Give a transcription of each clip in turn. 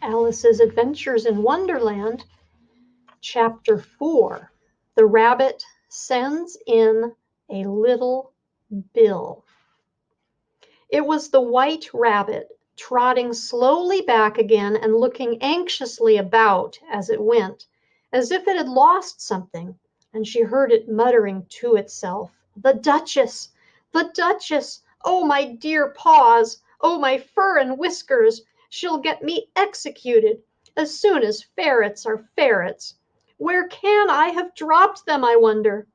Alice's Adventures in Wonderland, Chapter 4. The Rabbit Sends in a Little Bill. It was the White Rabbit, trotting slowly back again and looking anxiously about as it went, as if it had lost something, and she heard it muttering to itself, "The Duchess! The Duchess! Oh, my dear paws! Oh, my fur and whiskers! She'll get me executed, as soon as ferrets are ferrets. Where can I have dropped them, I wonder?"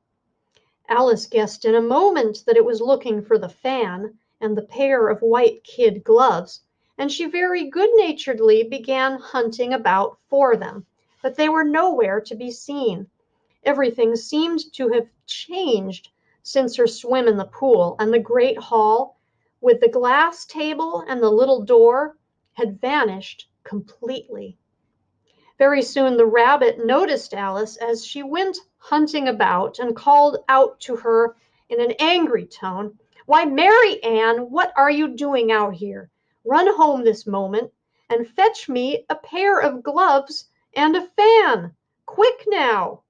Alice guessed in a moment that it was looking for the fan and the pair of white kid gloves, and she very good-naturedly began hunting about for them, but they were nowhere to be seen. Everything seemed to have changed since her swim in the pool, and the great hall, with the glass table and the little door, had vanished completely. Very soon the rabbit noticed Alice as she went hunting about, and called out to her in an angry tone, "Why, Mary Ann, what are you doing out here? Run home this moment, and fetch me a pair of gloves and a fan. Quick now!"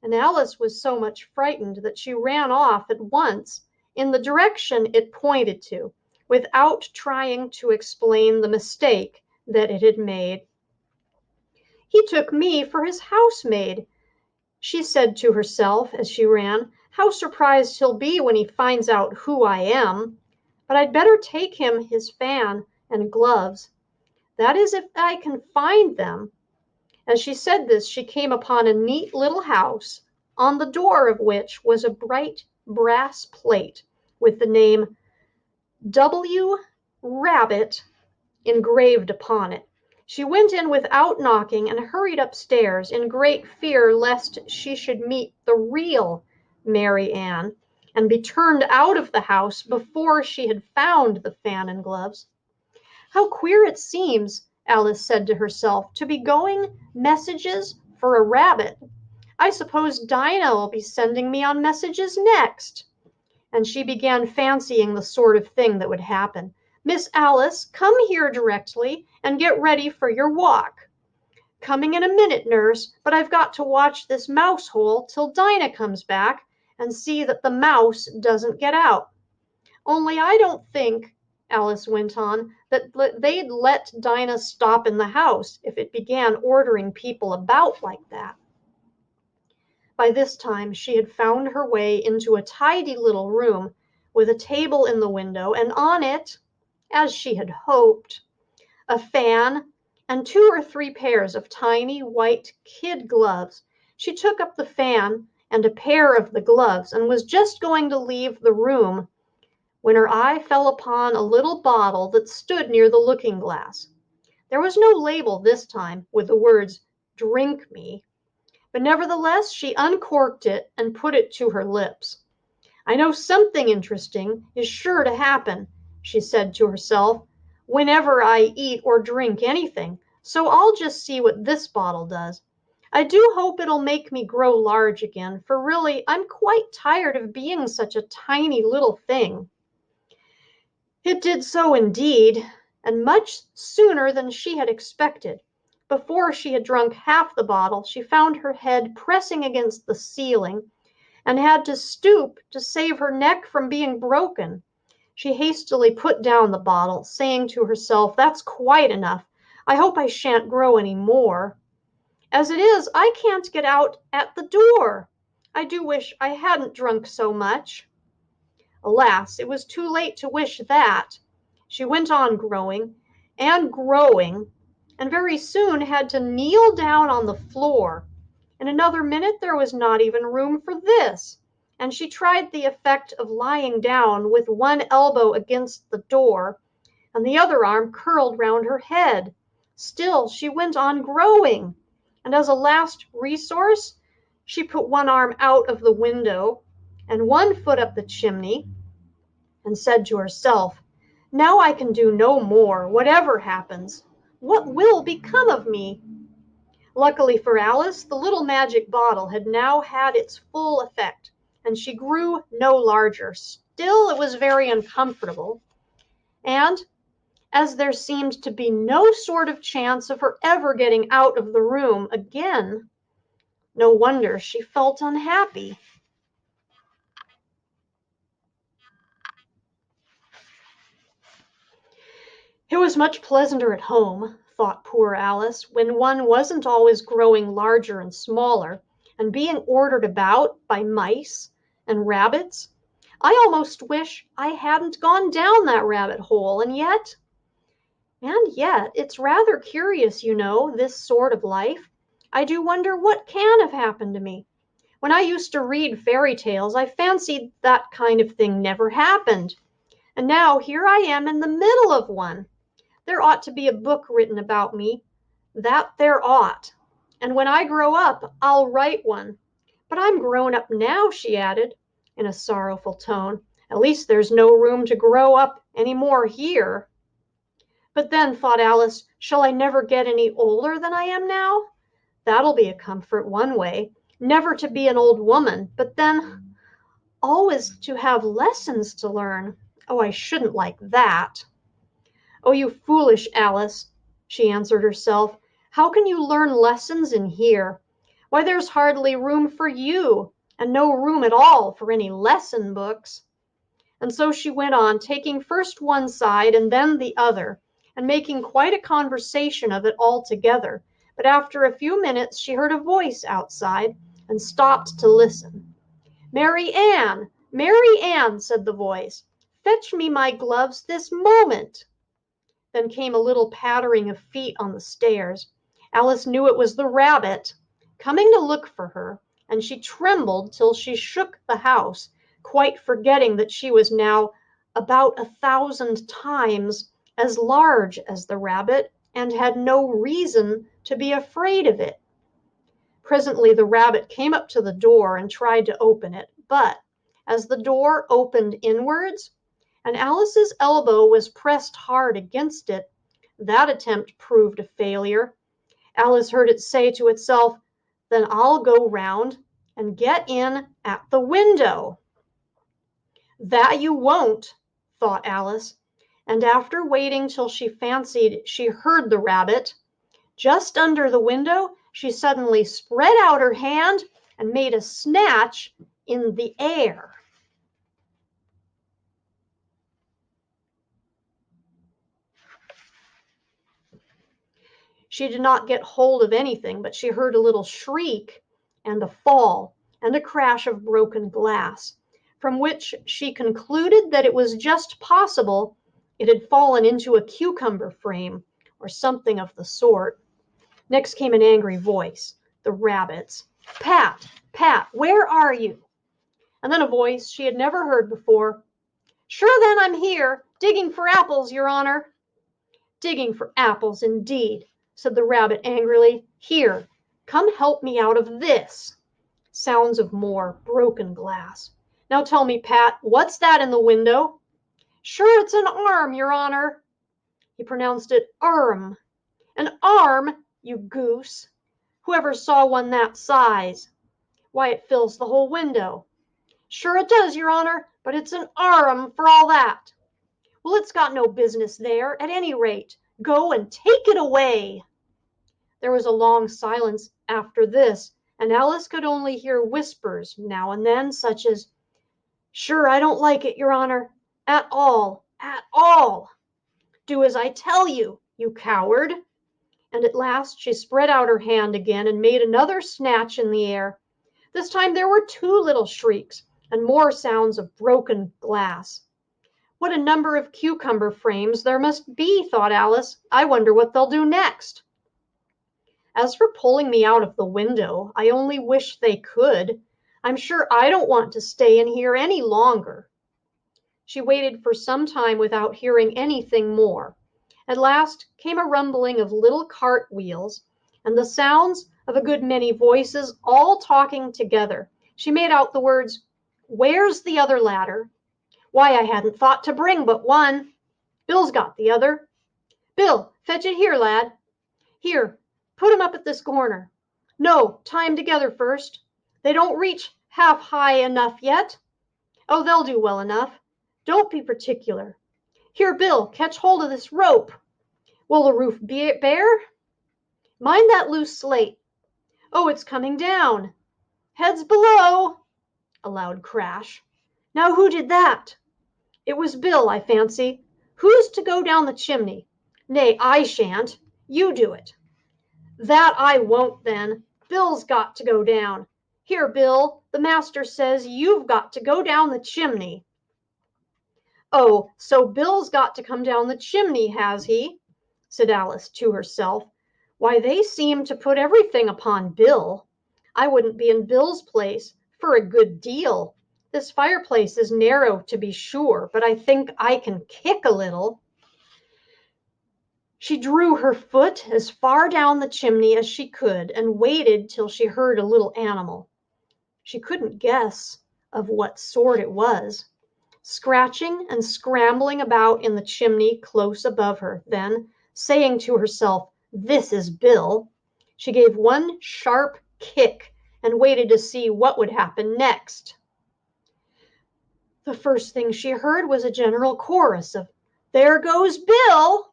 And Alice was so much frightened that she ran off at once in the direction it pointed to, without trying to explain the mistake that it had made. "He took me for his housemaid," she said to herself as she ran. "How surprised he'll be when he finds out who I am! But I'd better take him his fan and gloves. That is, if I can find them." As she said this, she came upon a neat little house, on the door of which was a bright brass plate with the name W. Rabbit engraved upon it. She went in without knocking and hurried upstairs, in great fear lest she should meet the real Mary Ann and be turned out of the house before she had found the fan and gloves. "How queer it seems," Alice said to herself, "to be going messages for a rabbit. I suppose Dinah will be sending me on messages next." And she began fancying the sort of thing that would happen. "Miss Alice, come here directly, and get ready for your walk." "Coming in a minute, nurse, but I've got to watch this mouse hole till Dinah comes back, and see that the mouse doesn't get out. Only I don't think," Alice went on, "that they'd let Dinah stop in the house if it began ordering people about like that." By this time she had found her way into a tidy little room with a table in the window, and on it, as she had hoped, a fan and 2 or 3 pairs of tiny white kid gloves. She took up the fan and a pair of the gloves, and was just going to leave the room when her eye fell upon a little bottle that stood near the looking-glass. There was no label this time with the words "Drink me," but nevertheless she uncorked it and put it to her lips. "I know something interesting is sure to happen," she said to herself, "whenever I eat or drink anything, so I'll just see what this bottle does. I do hope it'll make me grow large again, for really I'm quite tired of being such a tiny little thing." It did so indeed, and much sooner than she had expected. Before she had drunk half the bottle, she found her head pressing against the ceiling, and had to stoop to save her neck from being broken. She hastily put down the bottle, saying to herself, "That's quite enough. I hope I shan't grow any more. As it is, I can't get out at the door. I do wish I hadn't drunk so much." Alas, it was too late to wish that. She went on growing and growing, and very soon had to kneel down on the floor. In another minute there was not even room for this, and she tried the effect of lying down with one elbow against the door, and the other arm curled round her head. Still she went on growing, and as a last resource, she put one arm out of the window and one foot up the chimney, and said to herself, "Now I can do no more, whatever happens. What will become of me?" Luckily for Alice, the little magic bottle had now had its full effect, and she grew no larger. Still, it was very uncomfortable, and as there seemed to be no sort of chance of her ever getting out of the room again. No wonder she felt unhappy. It was much pleasanter at home, thought poor Alice, when one wasn't always growing larger and smaller, and being ordered about by mice and rabbits. I almost wish I hadn't gone down that rabbit hole, and yet, it's rather curious, you know, this sort of life. I do wonder what can have happened to me. When I used to read fairy tales, I fancied that kind of thing never happened. And now here I am in the middle of one. There ought to be a book written about me. That there ought. And when I grow up, I'll write one. But I'm grown up now, she added, in a sorrowful tone. At least there's no room to grow up any more here. But then, thought Alice, shall I never get any older than I am now? That'll be a comfort one way. Never to be an old woman, but then always to have lessons to learn. Oh, I shouldn't like that. Oh, you foolish Alice, she answered herself. How can you learn lessons in here? Why, there's hardly room for you, and no room at all for any lesson books. And so she went on, taking first one side and then the other, and making quite a conversation of it altogether. But after a few minutes she heard a voice outside, and stopped to listen. Mary Ann, Mary Ann, said the voice, fetch me my gloves this moment. Then came a little pattering of feet on the stairs. Alice knew it was the rabbit, coming to look for her, and she trembled till she shook the house, quite forgetting that she was now about 1,000 times as large as the rabbit, and had no reason to be afraid of it. Presently the rabbit came up to the door and tried to open it, but as the door opened inwards, and Alice's elbow was pressed hard against it, that attempt proved a failure. Alice heard it say to itself, then I'll go round and get in at the window. That you won't, thought Alice, and after waiting till she fancied she heard the rabbit, just under the window, she suddenly spread out her hand and made a snatch in the air. She did not get hold of anything, but she heard a little shriek and a fall and a crash of broken glass, from which she concluded that it was just possible it had fallen into a cucumber frame or something of the sort. Next came an angry voice, the rabbit's. Pat, Pat, where are you? And then a voice she had never heard before. Sure then I'm here, digging for apples, your honor. Digging for apples, indeed, said the rabbit angrily. Here, come help me out of this. Sounds of more broken glass. Now tell me, Pat, what's that in the window? Sure, it's an arm, your honor. He pronounced it arm. An arm, you goose. Whoever saw one that size? Why, it fills the whole window. Sure it does, your honor, but it's an arm for all that. Well, it's got no business there, at any rate. Go and take it away. There was a long silence after this, and Alice could only hear whispers now and then, such as, Sure, I don't like it, your honor, at all, at all. Do as I tell you, you coward. And at last she spread out her hand again and made another snatch in the air. This time there were 2 little shrieks, and more sounds of broken glass. What a number of cucumber frames there must be, thought Alice. I wonder what they'll do next. As for pulling me out of the window, I only wish they could. I'm sure I don't want to stay in here any longer. She waited for some time without hearing anything more. At last came a rumbling of little cart wheels, and the sounds of a good many voices all talking together. She made out the words, Where's the other ladder? Why, I hadn't thought to bring but one. Bill's got the other. Bill, fetch it here, lad. Here, put 'em up at this corner. No, tie 'em together first. They don't reach half high enough yet. Oh, they'll do well enough. Don't be particular. Here, Bill, catch hold of this rope. Will the roof bear? Mind that loose slate. Oh, it's coming down. Heads below. A loud crash. Now who did that? It was Bill, I fancy. Who's to go down the chimney? Nay, I shan't. You do it. That I won't, then. Bill's got to go down. Here, Bill, the master says you've got to go down the chimney. Oh, so Bill's got to come down the chimney, has he? Said Alice to herself. Why, they seem to put everything upon Bill. I wouldn't be in Bill's place for a good deal. This fireplace is narrow, to be sure, but I think I can kick a little. She drew her foot as far down the chimney as she could and waited till she heard a little animal. She couldn't guess of what sort it was, scratching and scrambling about in the chimney close above her. Then, saying to herself, "This is Bill," she gave one sharp kick and waited to see what would happen next. The first thing she heard was a general chorus of, "There goes Bill!"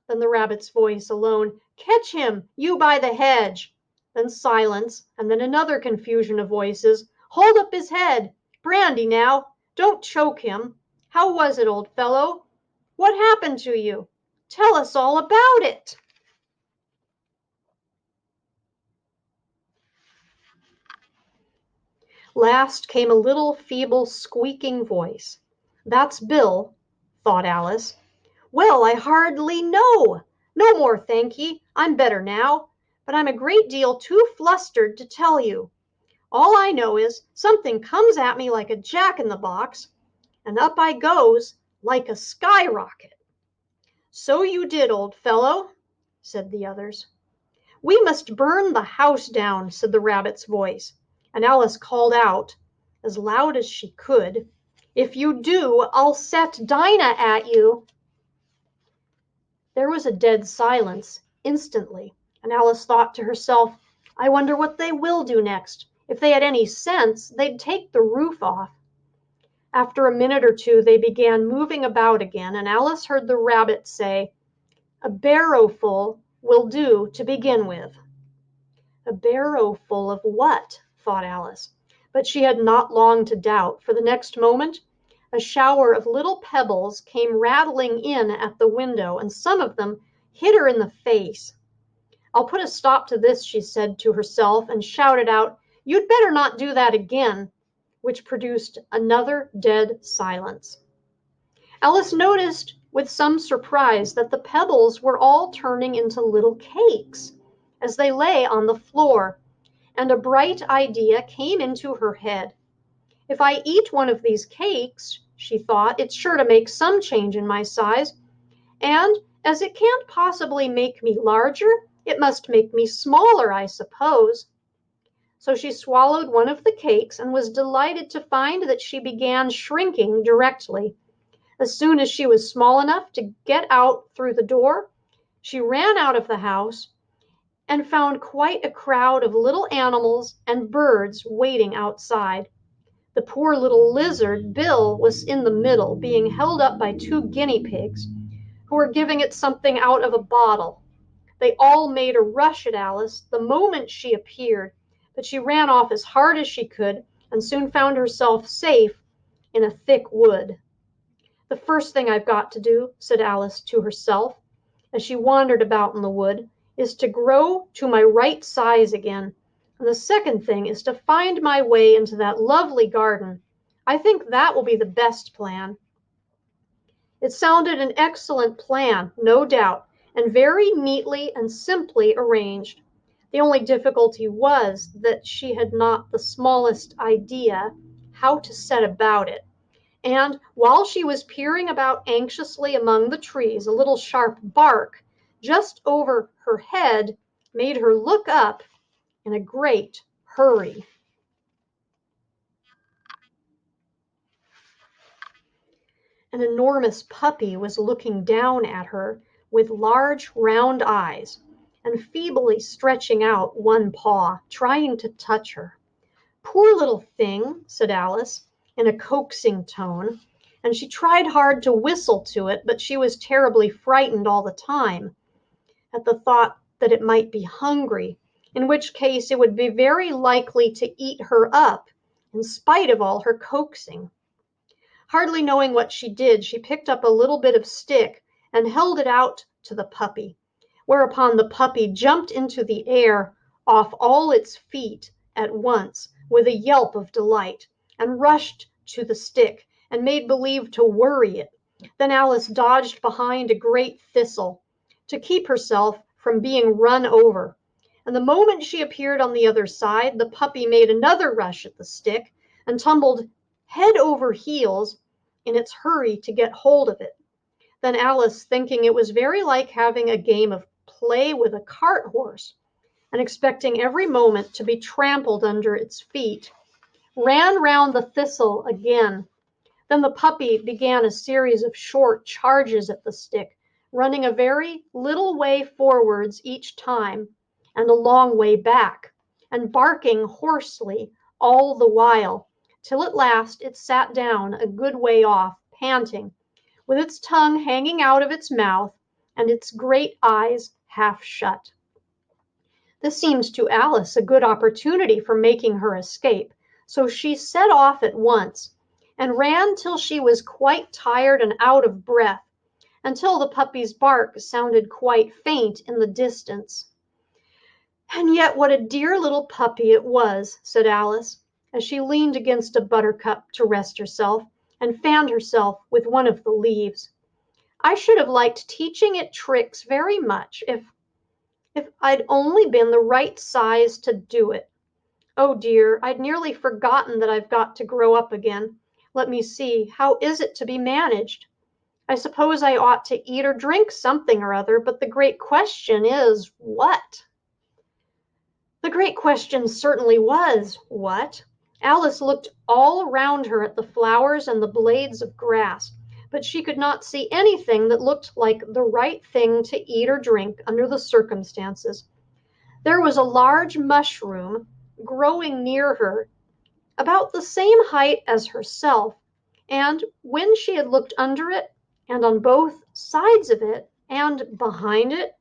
Then the rabbit's voice alone, "Catch him, you by the hedge!" Then silence, and then another confusion of voices, "Hold up his head! Brandy now! Don't choke him! How was it, old fellow? What happened to you? Tell us all about it!" Last came a little feeble squeaking voice. "That's Bill," thought Alice. "Well, I hardly know. No more, thank ye. I'm better now, but I'm a great deal too flustered to tell you. All I know is something comes at me like a jack-in-the-box, and up I goes like a skyrocket." "So you did, old fellow," said the others. "We must burn the house down," said the rabbit's voice, and Alice called out as loud as she could, "If you do, I'll set Dinah at you." There was a dead silence instantly, and Alice thought to herself, "I wonder what they will do next. If they had any sense, they'd take the roof off." After a minute or two, they began moving about again, and Alice heard the rabbit say, "A barrowful will do to begin with." A barrowful of what? Thought Alice. But she had not long to doubt, for the next moment a shower of little pebbles came rattling in at the window, and some of them hit her in the face. "I'll put a stop to this," she said to herself, and shouted out, "You'd better not do that again," which produced another dead silence. Alice noticed with some surprise that the pebbles were all turning into little cakes as they lay on the floor, and a bright idea came into her head. "If I eat one of these cakes," she thought, "it's sure to make some change in my size, and as it can't possibly make me larger, it must make me smaller, I suppose." So she swallowed one of the cakes and was delighted to find that she began shrinking directly. As soon as she was small enough to get out through the door, she ran out of the house and found quite a crowd of little animals and birds waiting outside. The poor little lizard, Bill, was in the middle, being held up by two guinea pigs, who were giving it something out of a bottle. They all made a rush at Alice the moment she appeared, but she ran off as hard as she could and soon found herself safe in a thick wood. "The first thing I've got to do," said Alice to herself, as she wandered about in the wood, "is to grow to my right size again. And the second thing is to find my way into that lovely garden. I think that will be the best plan." It sounded an excellent plan, no doubt, and very neatly and simply arranged. The only difficulty was that she had not the smallest idea how to set about it. And while she was peering about anxiously among the trees, a little sharp bark just over her head made her look up in a great hurry. An enormous puppy was looking down at her with large round eyes and feebly stretching out one paw, trying to touch her. "Poor little thing," said Alice in a coaxing tone, and she tried hard to whistle to it, but she was terribly frightened all the time at the thought that it might be hungry, in which case it would be very likely to eat her up, in spite of all her coaxing. Hardly knowing what she did, she picked up a little bit of stick and held it out to the puppy, whereupon the puppy jumped into the air off all its feet at once with a yelp of delight, and rushed to the stick and made believe to worry it. Then Alice dodged behind a great thistle to keep herself from being run over, and the moment she appeared on the other side, the puppy made another rush at the stick and tumbled head over heels in its hurry to get hold of it. Then Alice, thinking it was very like having a game of play with a cart horse, and expecting every moment to be trampled under its feet, ran round the thistle again. Then the puppy began a series of short charges at the stick, running a very little way forwards each time, and a long way back, and barking hoarsely all the while, till at last it sat down a good way off, panting, with its tongue hanging out of its mouth, and its great eyes half shut. This seemed to Alice a good opportunity for making her escape, so she set off at once, and ran till she was quite tired and out of breath, until the puppy's bark sounded quite faint in the distance. "And yet what a dear little puppy it was," said Alice, as she leaned against a buttercup to rest herself, and fanned herself with one of the leaves. "I should have liked teaching it tricks very much, if I'd only been the right size to do it. Oh dear, I'd nearly forgotten that I've got to grow up again. Let me see, how is it to be managed? I suppose I ought to eat or drink something or other, but the great question is, what?" The great question certainly was, what? Alice looked all round her at the flowers and the blades of grass, but she could not see anything that looked like the right thing to eat or drink under the circumstances. There was a large mushroom growing near her, about the same height as herself, and when she had looked under it, and on both sides of it, and behind it,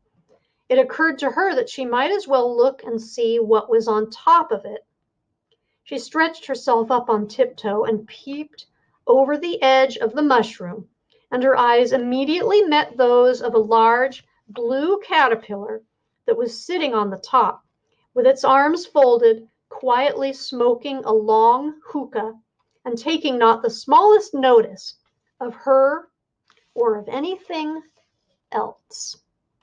it occurred to her that she might as well look and see what was on top of it. She stretched herself up on tiptoe and peeped over the edge of the mushroom, and her eyes immediately met those of a large blue caterpillar that was sitting on the top, with its arms folded, quietly smoking a long hookah, and taking not the smallest notice of her or of anything else.